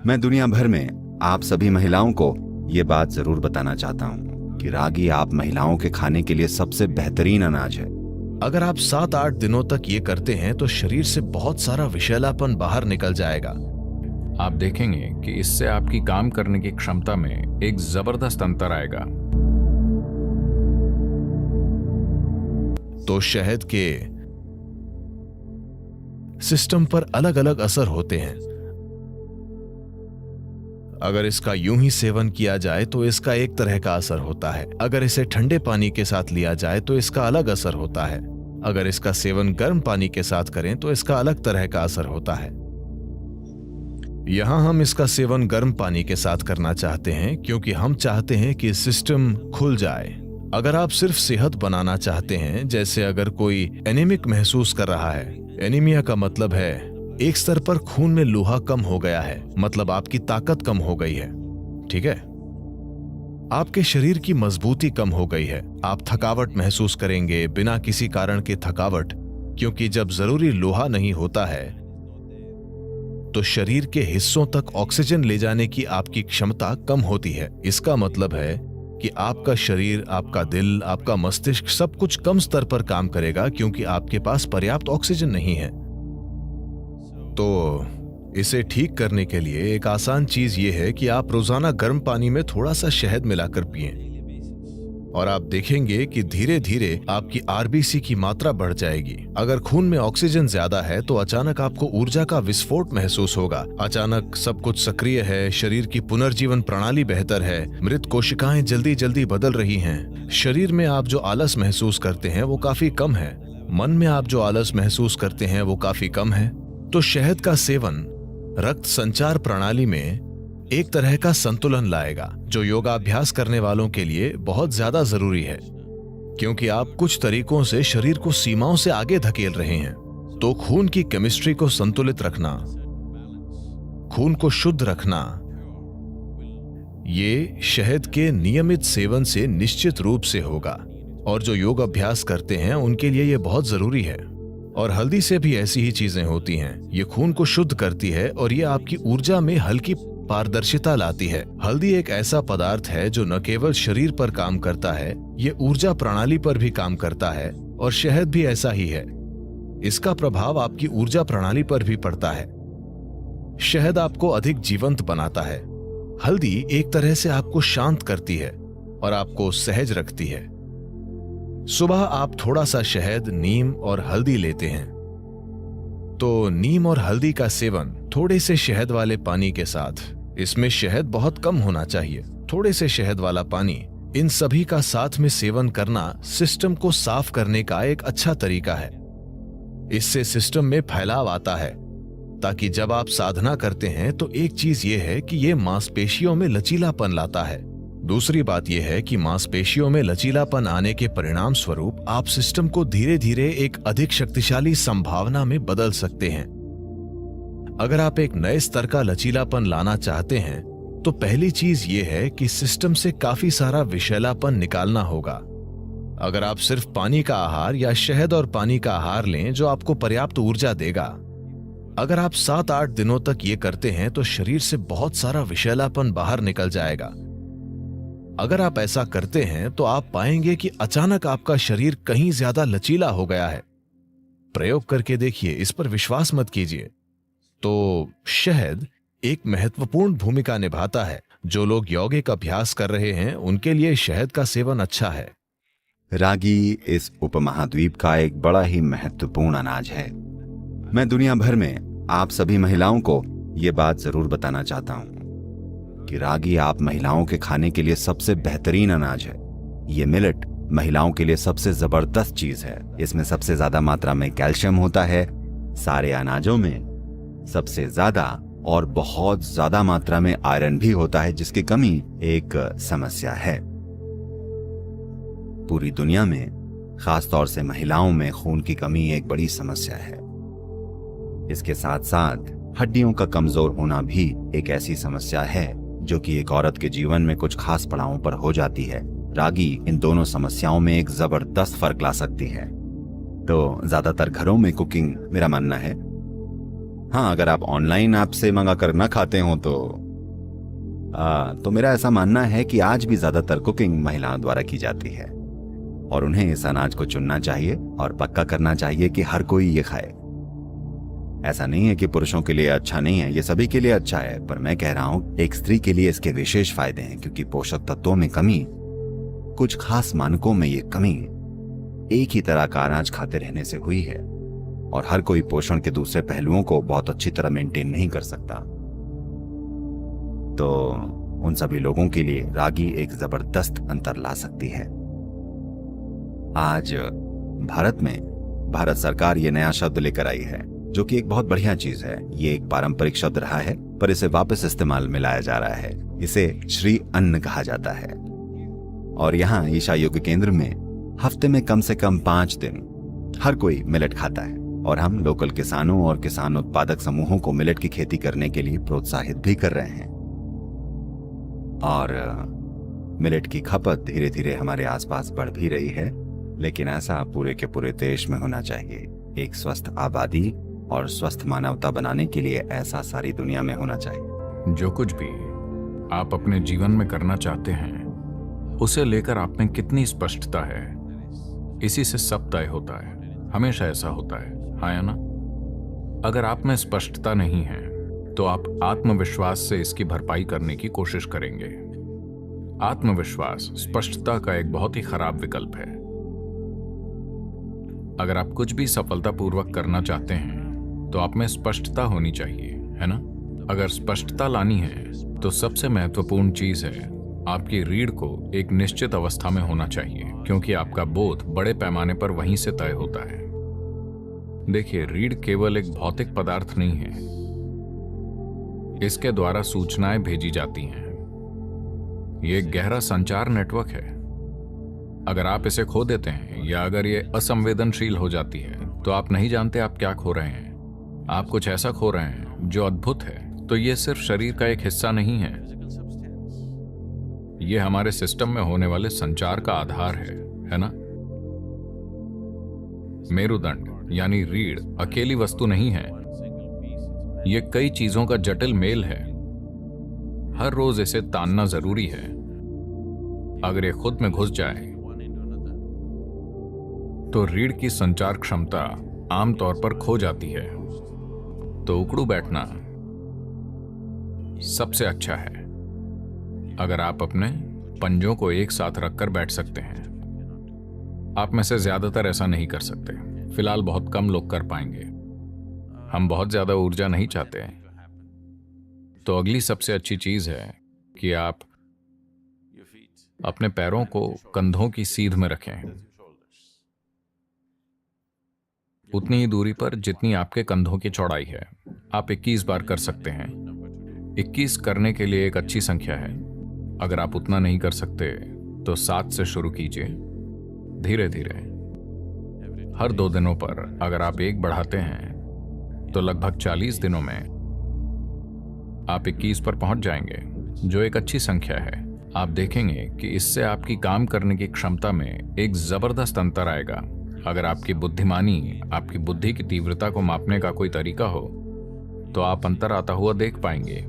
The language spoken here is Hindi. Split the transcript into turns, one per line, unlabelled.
मैं दुनिया भर में आप सभी महिलाओं को ये बात जरूर बताना चाहता हूँ कि रागी आप महिलाओं के खाने के लिए सबसे बेहतरीन अनाज है।
अगर आप 7-8 दिनों तक ये करते हैं तो शरीर से बहुत सारा विषैलापन बाहर निकल जाएगा।
आप देखेंगे कि इससे आपकी काम करने की क्षमता में एक जबरदस्त अंतर आएगा।
तो शहद के सिस्टम पर अलग अलग असर होते हैं। अगर इसका यूं ही सेवन किया जाए तो इसका एक तरह का असर होता है। अगर इसे ठंडे पानी के साथ लिया जाए तो इसका अलग असर होता है। अगर इसका सेवन गर्म पानी के साथ करें तो इसका अलग तरह का असर होता है। यहां हम इसका सेवन गर्म पानी के साथ करना चाहते हैं क्योंकि हम चाहते हैं कि सिस्टम खुल जाए। अगर आप सिर्फ सेहत बनाना चाहते हैं, जैसे अगर कोई एनीमिक महसूस कर रहा है, एनीमिया का मतलब है एक स्तर पर खून में लोहा कम हो गया है, मतलब आपकी ताकत कम हो गई है, ठीक है, आपके शरीर की मजबूती कम हो गई है, आप थकावट महसूस करेंगे बिना किसी कारण के थकावट, क्योंकि जब जरूरी लोहा नहीं होता है तो शरीर के हिस्सों तक ऑक्सीजन ले जाने की आपकी क्षमता कम होती है। इसका मतलब है कि आपका शरीर, आपका दिल, आपका मस्तिष्क सब कुछ कम स्तर पर काम करेगा क्योंकि आपके पास पर्याप्त ऑक्सीजन नहीं है। तो इसे ठीक करने के लिए एक आसान चीज ये है कि आप रोजाना गर्म पानी में थोड़ा सा शहद मिलाकर पिएं और आप देखेंगे कि धीरे धीरे आपकी आरबीसी की मात्रा बढ़ जाएगी। अगर खून में ऑक्सीजन ज्यादा है तो अचानक आपको ऊर्जा का विस्फोट महसूस होगा। अचानक सब कुछ सक्रिय है, शरीर की पुनर्जीवन प्रणाली बेहतर है, मृत कोशिकाएं जल्दी जल्दी बदल रही हैं। शरीर में आप जो आलस महसूस करते हैं वो काफी कम है, मन में आप जो आलस महसूस करते हैं वो काफी कम है। तो शहद का सेवन रक्त संचार प्रणाली में एक तरह का संतुलन लाएगा, जो योगाभ्यास करने वालों के लिए बहुत ज्यादा जरूरी है, क्योंकि आप कुछ तरीकों से शरीर को सीमाओं से आगे धकेल रहे हैं। तो खून की केमिस्ट्री को संतुलित रखना, खून को शुद्ध रखना, ये शहद के नियमित सेवन से निश्चित रूप से होगा, और जो योग अभ्यास करते हैं उनके लिए ये बहुत जरूरी है। और हल्दी से भी ऐसी ही चीजें होती हैं। ये खून को शुद्ध करती है और ये आपकी ऊर्जा में हल्की पारदर्शिता लाती है। हल्दी एक ऐसा पदार्थ है जो न केवल शरीर पर काम करता है, ये ऊर्जा प्रणाली पर भी काम करता है, और शहद भी ऐसा ही है। इसका प्रभाव आपकी ऊर्जा प्रणाली पर भी पड़ता है। शहद आपको अधिक जीवंत बनाता है। हल्दी एक तरह से आपको शांत करती है और आपको सहज रखती है। सुबह आप थोड़ा सा शहद, नीम और हल्दी लेते हैं, तो नीम और हल्दी का सेवन थोड़े से शहद वाले पानी के साथ, इसमें शहद बहुत कम होना चाहिए, थोड़े से शहद वाला पानी, इन सभी का साथ में सेवन करना सिस्टम को साफ करने का एक अच्छा तरीका है। इससे सिस्टम में फैलाव आता है, ताकि जब आप साधना करते हैं तो एक चीज ये है कि ये मांसपेशियों में लचीलापन लाता है। दूसरी बात यह है कि मांसपेशियों में लचीलापन आने के परिणाम स्वरूप आप सिस्टम को धीरे धीरे एक अधिक शक्तिशाली संभावना में बदल सकते हैं। अगर आप एक नए स्तर का लचीलापन लाना चाहते हैं तो पहली चीज यह है कि सिस्टम से काफी सारा विषैलापन निकालना होगा। अगर आप सिर्फ पानी का आहार या शहद और पानी का आहार लें जो आपको पर्याप्त ऊर्जा देगा, अगर आप 7-8 दिनों तक ये करते हैं तो शरीर से बहुत सारा विषैलापन बाहर निकल जाएगा। अगर आप ऐसा करते हैं तो आप पाएंगे कि अचानक आपका शरीर कहीं ज्यादा लचीला हो गया है। प्रयोग करके देखिए, इस पर विश्वास मत कीजिए। तो शहद एक महत्वपूर्ण भूमिका निभाता है। जो लोग यौगिक अभ्यास कर रहे हैं उनके लिए शहद का सेवन अच्छा है।
रागी इस उपमहाद्वीप का एक बड़ा ही महत्वपूर्ण अनाज है। मैं दुनिया भर में आप सभी महिलाओं को ये बात जरूर बताना चाहता हूँ कि रागी आप महिलाओं के खाने के लिए सबसे बेहतरीन अनाज है। ये मिलेट महिलाओं के लिए सबसे जबरदस्त चीज है। इसमें सबसे ज्यादा मात्रा में कैल्शियम होता है। सारे अनाजों में सबसे ज्यादा और बहुत ज्यादा मात्रा में आयरन भी होता है, जिसकी कमी एक समस्या है। पूरी दुनिया में खासतौर से महिलाओं में खून की कमी एक बड़ी समस्या है। इसके साथ साथ हड्डियों का कमजोर होना भी एक ऐसी समस्या है जो कि एक औरत के जीवन में कुछ खास पड़ावों पर हो जाती है। रागी इन दोनों समस्याओं में एक जबरदस्त फर्क ला सकती है। तो ज्यादातर घरों में कुकिंग, मेरा मानना है, हाँ, अगर आप ऑनलाइन ऐप से मंगा कर ना खाते हो तो मेरा ऐसा मानना है कि आज भी ज्यादातर कुकिंग महिलाओं द्वारा की जाती है और उन्हें इस अनाज को चुनना चाहिए और पक्का करना चाहिए कि हर कोई ये खाए। ऐसा नहीं है कि पुरुषों के लिए अच्छा नहीं है, ये सभी के लिए अच्छा है, पर मैं कह रहा हूं एक स्त्री के लिए इसके विशेष फायदे हैं, क्योंकि पोषक तत्वों में कमी, कुछ खास मानकों में ये कमी एक ही तरह का अनाज खाते रहने से हुई है और हर कोई पोषण के दूसरे पहलुओं को बहुत अच्छी तरह मेंटेन नहीं कर सकता। तो उन सभी लोगों के लिए रागी एक जबरदस्त अंतर ला सकती है। आज भारत में भारत सरकार ये नया शब्द लेकर आई है, जो कि एक बहुत बढ़िया चीज है। ये एक पारंपरिक शब्द रहा है, पर इसे वापस इस्तेमाल में लाया जा रहा है। इसे श्री अन्न कहा जाता है और यहाँ ईशा योग केंद्र में हफ्ते में कम से कम 5 दिन हर कोई मिलेट खाता है और हम लोकल किसानों और किसान उत्पादक समूहों को मिलेट की खेती करने के लिए प्रोत्साहित भी कर रहे हैं। और मिलेट की खपत धीरे धीरे हमारे आसपास बढ़ भी रही है, लेकिन ऐसा पूरे के पूरे देश में होना चाहिए। एक स्वस्थ आबादी और स्वस्थ मानवता बनाने के लिए ऐसा सारी दुनिया में होना चाहिए।
जो कुछ भी आप अपने जीवन में करना चाहते हैं उसे लेकर आप में कितनी स्पष्टता है, इसी से सब तय होता है। हमेशा ऐसा होता है, हाँ या ना? अगर आप में स्पष्टता नहीं है तो आप आत्मविश्वास से इसकी भरपाई करने की कोशिश करेंगे। आत्मविश्वास स्पष्टता का एक बहुत ही खराब विकल्प है। अगर आप कुछ भी सफलतापूर्वक करना चाहते हैं तो आप में स्पष्टता होनी चाहिए, है ना? अगर स्पष्टता लानी है तो सबसे महत्वपूर्ण चीज है आपकी रीढ़ को एक निश्चित अवस्था में होना चाहिए, क्योंकि आपका बोध बड़े पैमाने पर वहीं से तय होता है। देखिए, रीढ़ केवल एक भौतिक पदार्थ नहीं है, इसके द्वारा सूचनाएं भेजी जाती हैं। यह एक गहरा संचार नेटवर्क है। अगर आप इसे खो देते हैं या अगर ये असंवेदनशील हो जाती है तो आप नहीं जानते आप क्या खो रहे हैं। आप कुछ ऐसा खो रहे हैं जो अद्भुत है। तो ये सिर्फ शरीर का एक हिस्सा नहीं है, ये हमारे सिस्टम में होने वाले संचार का आधार है ना? मेरुदंड यानी रीढ़ अकेली वस्तु नहीं है, ये कई चीजों का जटिल मेल है। हर रोज इसे तानना जरूरी है। अगर ये खुद में घुस जाए तो रीढ़ की संचार क्षमता आमतौर पर खो जाती है। तो उकड़ू बैठना सबसे अच्छा है। अगर आप अपने पंजों को एक साथ रखकर बैठ सकते हैं। आप में से ज्यादातर ऐसा नहीं कर सकते, फिलहाल बहुत कम लोग कर पाएंगे। हम बहुत ज्यादा ऊर्जा नहीं चाहते। तो अगली सबसे अच्छी चीज है कि आप अपने पैरों को कंधों की सीध में रखें, उतनी ही दूरी पर जितनी आपके कंधों की चौड़ाई है। आप 21 बार कर सकते हैं। 21 करने के लिए एक अच्छी संख्या है। अगर आप उतना नहीं कर सकते तो 7 से शुरू कीजिए, धीरे धीरे। हर 2 दिनों पर अगर आप 1 बढ़ाते हैं तो लगभग 40 दिनों में आप 21 पर पहुंच जाएंगे, जो एक अच्छी संख्या है। आप देखेंगे कि इससे आपकी काम करने की क्षमता में एक जबरदस्त अंतर आएगा। अगर आपकी बुद्धिमानी, आपकी बुद्धि की तीव्रता को मापने का कोई तरीका हो तो आप अंतर आता हुआ देख पाएंगे।